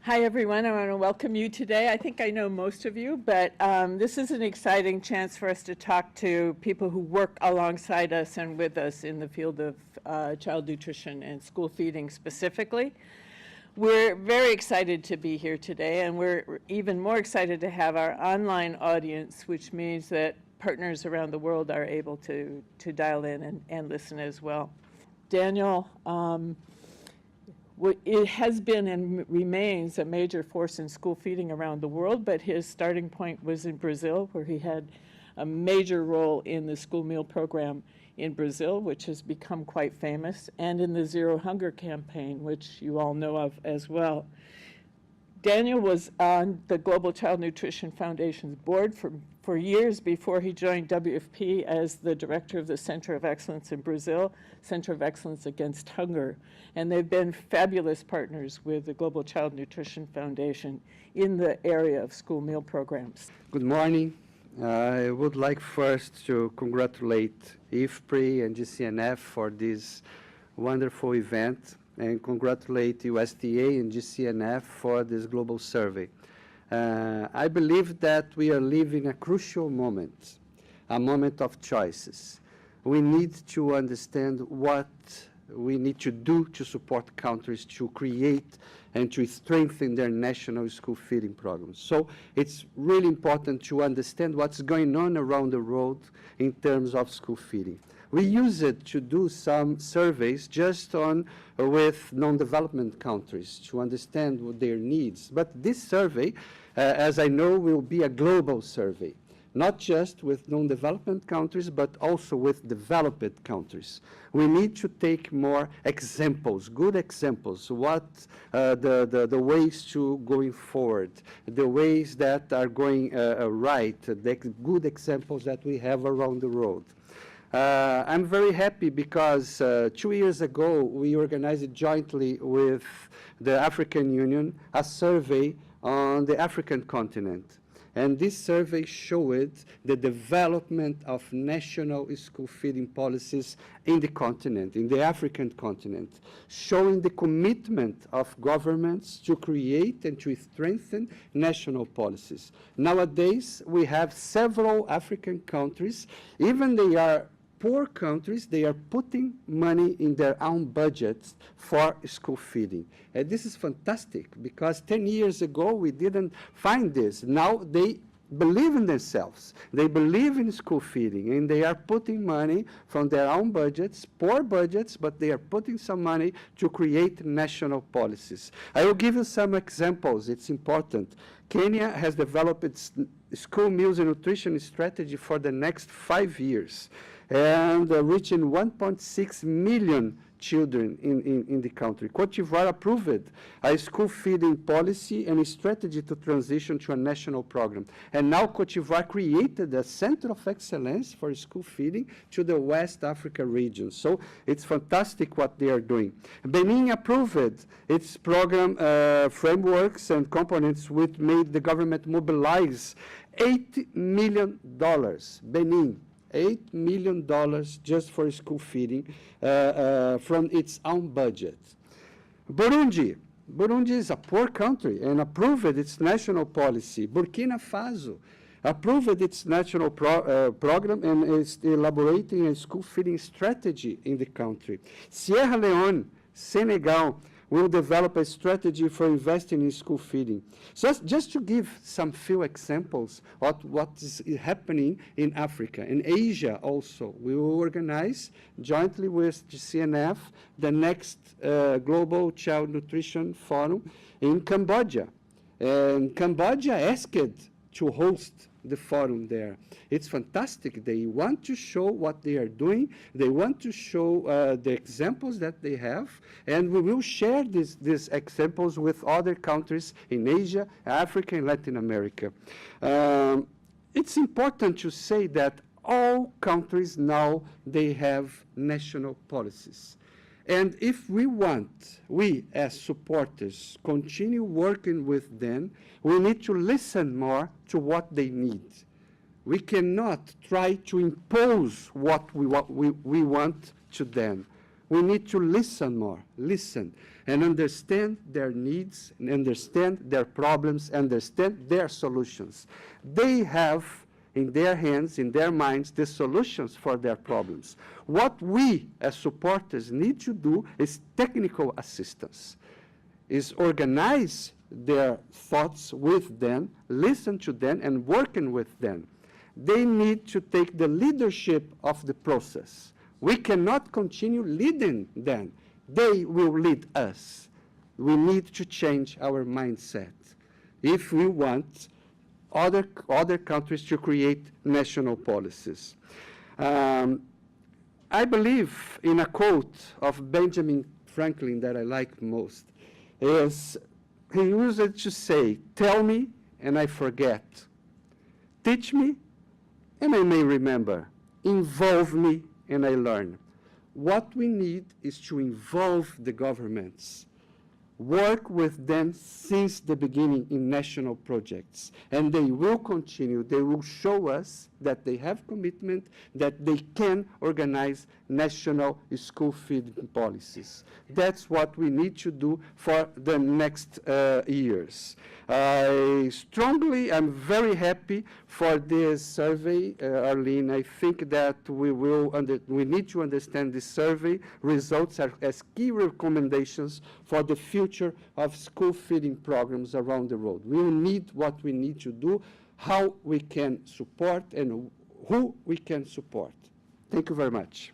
Hi, everyone. I want to welcome you today. I think I know most of you, but this is an exciting chance for us to talk to people who work alongside us and with us in the field of child nutrition and school feeding specifically. We're very excited to be here today, and we're even more excited to have our online audience, which means that partners around the world are able to dial in and listen as well. Daniel, it has been and remains a major force in school feeding around the world, but his starting point was in Brazil, where he had a major role in the school meal program in Brazil, which has become quite famous, and in the Zero Hunger campaign, which you all know of as well. Daniel was on the Global Child Nutrition Foundation's board for years before he joined WFP as the director of the Center of Excellence in Brazil, Center of Excellence Against Hunger. And they've been fabulous partners with the Global Child Nutrition Foundation in the area of school meal programs. Good morning. I would like first to congratulate IFPRI and GCNF for this wonderful event, and congratulate USDA and GCNF for this global survey. I believe that we are living a crucial moment, a moment of choices. We need to understand what we need to do to support countries to create and to strengthen their national school feeding programs. So it's really important to understand what's going on around the world in terms of school feeding. We use it to do some surveys just on with non-development countries to understand what their needs. But this survey, as I know, will be a global survey, not just with non-development countries, but also with developed countries. We need to take more examples, good examples, what the ways to going forward, the ways that are going right, the good examples that we have around the world. I'm very happy because 2 years ago, we organized jointly with the African Union a survey on the African continent. And this survey showed the development of national school feeding policies in the continent, in the African continent, showing the commitment of governments to create and to strengthen national policies. Nowadays, we have several African countries, even they are poor countries, they are putting money in their own budgets for school feeding. And this is fantastic because 10 years ago we didn't find this. Now they believe in themselves. They believe in school feeding, and they are putting money from their own budgets, poor budgets, but they are putting some money to create national policies. I will give you some examples. It's important. Kenya has developed its school meals and nutrition strategy for the next 5 years, and reaching 1.6 million children in the country. Cote d'Ivoire approved a school feeding policy and a strategy to transition to a national program. And now Cote d'Ivoire created a center of excellence for school feeding to the West Africa region. So it's fantastic what they are doing. Benin approved its program frameworks and components which made the government mobilize $80 million. Benin. $8 million just for school feeding from its own budget. Burundi. Burundi is a poor country and approved its national policy. Burkina Faso approved its national program and is elaborating a school feeding strategy in the country. Sierra Leone, Senegal, will develop a strategy for investing in school feeding. So just to give some few examples of what is happening in Africa. In Asia also, we will organize jointly with GCNF the next Global Child Nutrition Forum in Cambodia. And Cambodia asked to host the forum there. It's fantastic. They want to show what they are doing. They want to show the examples that they have, and we will share these examples with other countries in Asia, Africa, and Latin America. It's important to say that all countries now, they have national policies. And if we want, we as supporters, continue working with them, we need to listen more to what they need. We cannot try to impose what we want to them. we need to listen more, listen, and understand their needs, and understand their problems, understand their solutions. They have in their hands, in their minds, the solutions for their problems. What we as supporters need to do is technical assistance, is organize their thoughts with them, listen to them, and working with them. They need to take the leadership of the process. We cannot continue leading them. They will lead us. We need to change our mindset if we want other countries to create national policies. I believe in a quote of Benjamin Franklin that I like most. Is he used it to say, "Tell me and I forget. Teach me and I may remember. Involve me and I learn." What we need is to involve the governments, work with them since the beginning in national projects, and they will continue. They will show us that they have commitment, that they can organize national school feeding policies. That's what we need to do for the next years. I'm very happy for this survey, Arlene. I think that we need to understand this survey results as key recommendations for the future of school feeding programs around the world. We will need what we need to do, how we can support, and who we can support. Thank you very much.